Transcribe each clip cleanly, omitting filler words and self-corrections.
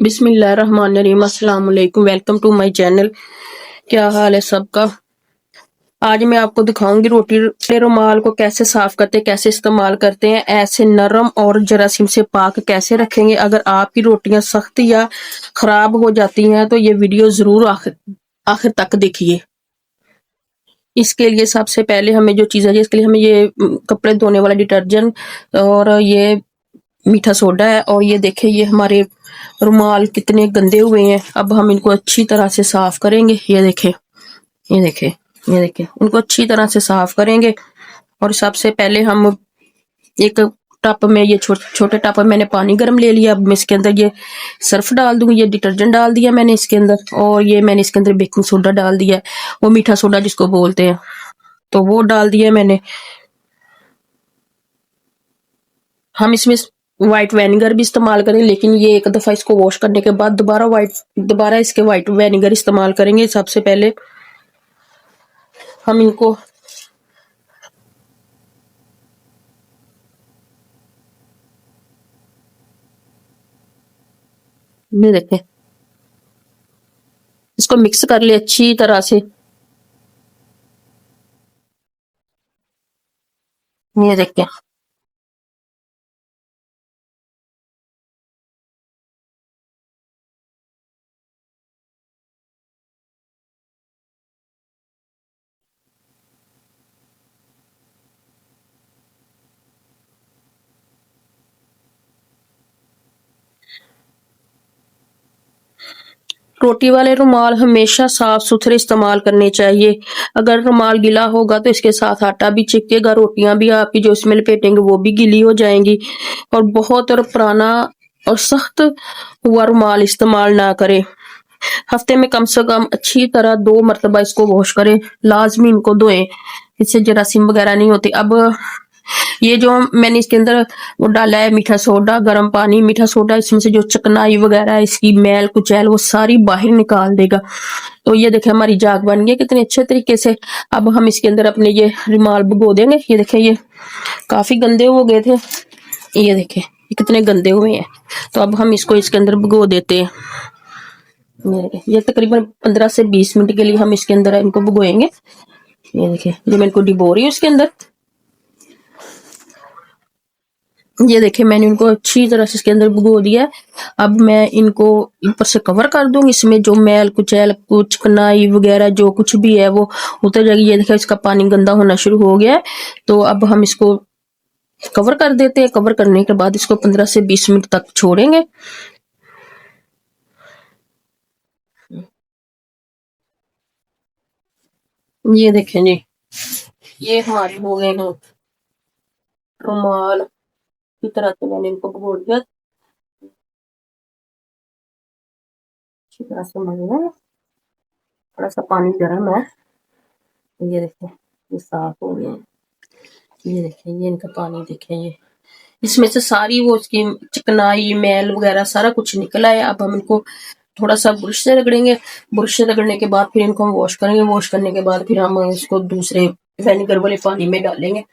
बिस्मिल्लाहिर्रहमानिर्रहीम। अस्सलाम वालेकुम। Welcome to my channel. क्या हाल है सबका। आज मैं आपको दिखाऊंगी रोटी के रुमाल को कैसे साफ करते हैं, कैसे इस्तेमाल करते हैं। ऐसे नरम और जरासीम से पाक कैसे रखेंगे। अगर आपकी रोटियां सख्त या खराब हो जाती हैं तो ये वीडियो जरूर आखिर तक देखिए। इसके लिए सबसे पहले हमें जो चीज़ है, इसके लिए हमें ये कपड़े धोने वाला डिटर्जेंट और ये मीठा सोडा है। और ये देखिए ये हमारे रुमाल कितने गंदे हुए हैं। अब हम इनको अच्छी तरह से साफ करेंगे। ये देखें, ये देखें, ये देखें, उनको अच्छी तरह से साफ करेंगे। और सबसे पहले हम एक टप में, ये छोटे टप में मैंने पानी गर्म ले लिया। अब मैं इसके अंदर ये सर्फ डाल दूंगी। ये डिटर्जेंट डाल दिया मैंने इसके अंदर, और ये मैंने इसके अंदर बेकिंग सोडा डाल दिया है, वो मीठा सोडा जिसको बोलते हैं, तो वो डाल दिया मैंने। हम इसमें व्हाइट विनेगर भी इस्तेमाल करें, लेकिन ये एक दफा इसको वॉश करने के बाद दोबारा इसके व्हाइट विनेगर इस्तेमाल करेंगे। सबसे पहले हम इनको ये देखें, इसको मिक्स कर ले अच्छी तरह से। ये देखें, रोटी वाले रुमाल हमेशा साफ सुथरे इस्तेमाल करने चाहिए। अगर रुमाल गीला होगा तो इसके साथ आटा भी चिपकेगा, रोटियां भी आपकी जो इसमें लपेटेंगे वो भी गीली हो जाएंगी। और बहुत और पुराना और सख्त हुआ रुमाल इस्तेमाल ना करें। हफ्ते में कम से कम अच्छी तरह 2 मरतबा इसको वॉश करें, लाजमी इनको धोएं, इससे जरासीम वगैरह नहीं होती। अब ये जो मैंने इसके अंदर वो डाला है मीठा सोडा, गर्म पानी, मीठा सोडा, इसमें से जो चिकनाई वगैरह है, इसकी मैल कुचैल वो सारी बाहर निकाल देगा। तो ये देखे हमारी जाग बन गई कितने अच्छे तरीके से। अब हम इसके अंदर अपने ये रुमाल भिगो देंगे। ये देखे ये काफी गंदे हो गए थे, ये देखे ये कितने गंदे हुए हैं। तो अब हम इसको इसके अंदर भिगो देते हैं। ये तकरीबन 15 से 20 मिनट के लिए हम इसके अंदर इनको भिगोएंगे। ये देखिए जो मैं इनको डिबो रही हूँ इसके अंदर। ये देखिए मैंने इनको अच्छी तरह से इसके अंदर भिगो दिया है। अब मैं इनको ऊपर से कवर कर दूंगी। इसमें जो मैल कुचैल कुछ कनाई वगैरह जो कुछ भी है वो उतर जाएगी। ये देखिए इसका पानी गंदा होना शुरू हो गया है। तो अब हम इसको कवर कर देते हैं। कवर करने के बाद इसको 15 से 20 मिनट तक छोड़ेंगे। ये देखें जी, ये हमारे हो गए हैं रुमाल। इस तरह से मैंने इनको भिगो दिया, अच्छी तरह से मलना है। थोड़ा सा पानी गर्म है। ये देखें ये साफ हो गए हैं। ये देखें ये इनका पानी देखें, ये इसमें से सारी वो उसकी चिकनाई मैल वगैरह सारा कुछ निकला है। अब हम इनको थोड़ा सा ब्रश से रगड़ेंगे। ब्रश से रगड़ने के बाद फिर इनको हम वॉश करेंगे। वॉश करने के बाद फिर हम इसको दूसरे विनेगर वाले पानी में डालेंगे।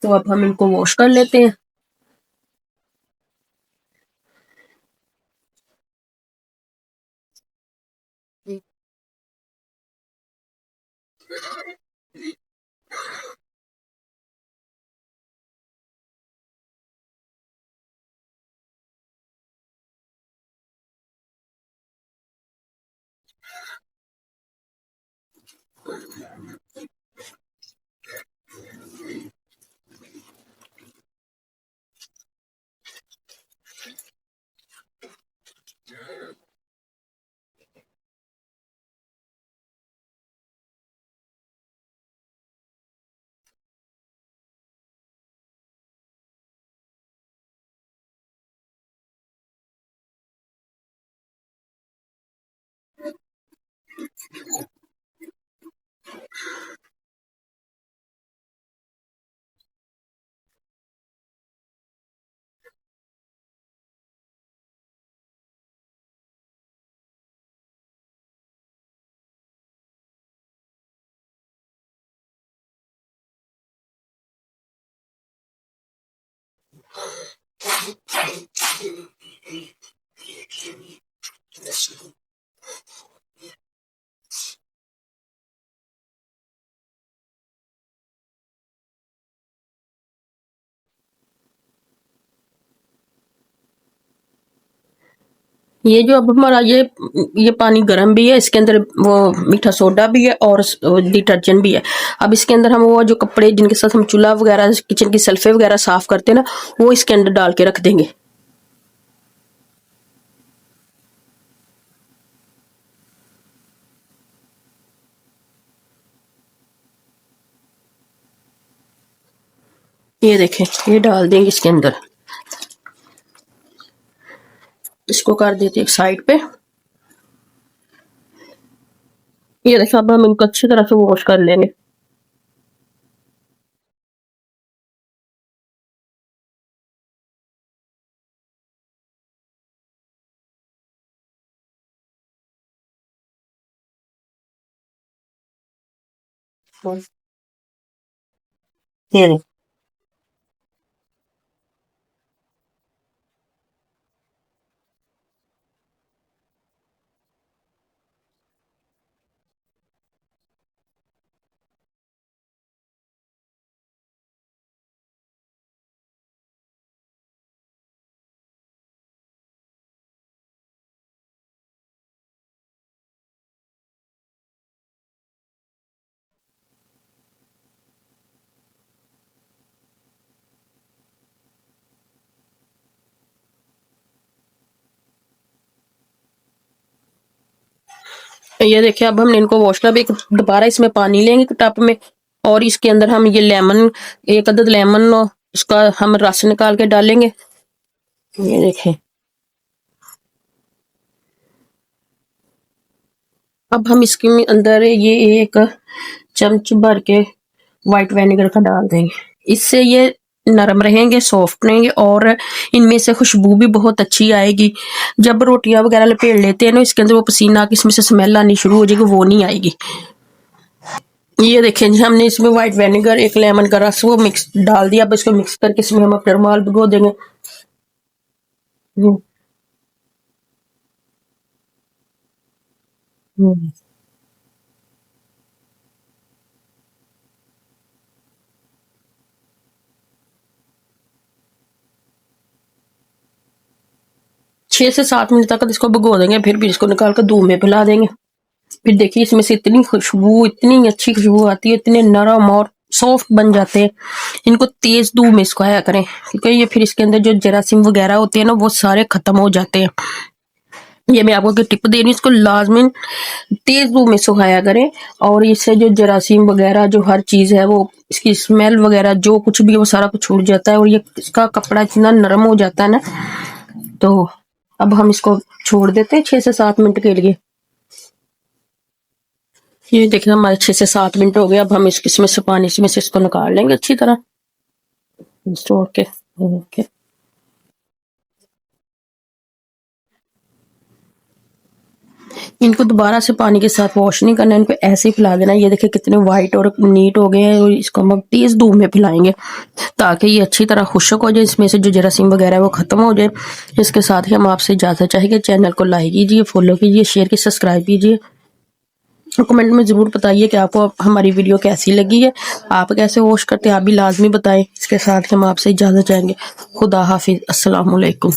तो अब हम इनको वॉश कर लेते हैं। ये जो अब हमारा ये पानी गर्म भी है, इसके अंदर वो मीठा सोडा भी है और डिटर्जेंट भी है। अब इसके अंदर हम वो जो कपड़े जिनके साथ हम चूल्हा वगैरह किचन की सल्फे वगैरह साफ करते हैं ना, वो इसके अंदर डाल के रख देंगे। ये देखें, ये डाल देंगे इसके अंदर। इसको कर देते एक साइड पे। ये देखो, अब हम इनको अच्छी तरह से वॉश कर लेंगे। ये देखो, ये देखिए, अब हमने इनको वॉश कर, एक दोबारा इसमें पानी लेंगे टब में, और इसके अंदर हम ये लेमन, एक अदद लेमन, इसका हम रस निकाल के डालेंगे। ये देखें, अब हम इसके अंदर ये एक चम्मच भर के वाइट विनेगर का डाल देंगे। इससे ये नरम रहेंगे, सॉफ्ट रहेंगे, और इनमें से खुशबू भी बहुत अच्छी आएगी। जब रोटियां वगैरह लपेट लेते हैं ना, इसके अंदर वो पसीना की इसमें से स्मेल आनी शुरू हो जाएगी, वो नहीं आएगी। ये देखें जी, हमने इसमें वाइट विनेगर, एक लेमन का रस, वो मिक्स डाल दिया। अब इसको मिक्स करके इसमें हम अपना रुमाल भिगो देंगे। हम्म, हम्म। 6 से 7 मिनट तक इसको भिगो देंगे, फिर भी इसको निकाल कर धूप में फैला देंगे। फिर देखिए, इसमें से इतनी खुशबू, इतनी अच्छी खुशबू आती है, इतने नरम और सॉफ्ट बन जाते हैं। इनको तेज धूप में सुखाया करें, क्योंकि ये फिर इसके अंदर जो जरासीम वगैरह होते हैं ना, वो सारे खत्म हो जाते हैं। ये मैं आपको टिप दे रही हूँ, इसको लाजमी तेज धूप में सुखाया करें, और इससे जो जरासीम वगैरह जो हर चीज है, वो इसकी स्मेल वगैरह जो कुछ भी है, वो सारा कुछ छूट जाता है, और ये इसका कपड़ा इतना नरम हो जाता है ना। तो अब हम इसको छोड़ देते हैं 6 से 7 मिनट के लिए। ये देखिए, हमारे 6 से 7 मिनट हो गए। अब हम इसमें से पानी में से इसको निकाल लेंगे अच्छी तरह स्टोर के। ओके, इनको दोबारा से पानी के साथ वॉश नहीं करना, इनको ऐसे ही फैला देना। ये देखिए कितने वाइट और नीट हो गए हैं, और इसको हम तेज धूप में फैलाएंगे ताकि ये अच्छी तरह खुश्क हो जाए, इसमें से जो जरासीम वगैरह है वो खत्म हो जाए। इसके साथ ही हम आपसे इजाजत चाहेंगे, चैनल को लाइक कीजिए, फॉलो कीजिए, शेयर कीजिए, सब्सक्राइब कीजिए। कमेंट में जरूर बताइए कि आपको हमारी वीडियो कैसी लगी है, आप कैसे वॉश करते हैं, आप भी लाजमी बताएं। इसके साथ ही हम आपसे इजाजत चाहेंगे। खुदा हाफिज, अस्सलाम वालेकुम।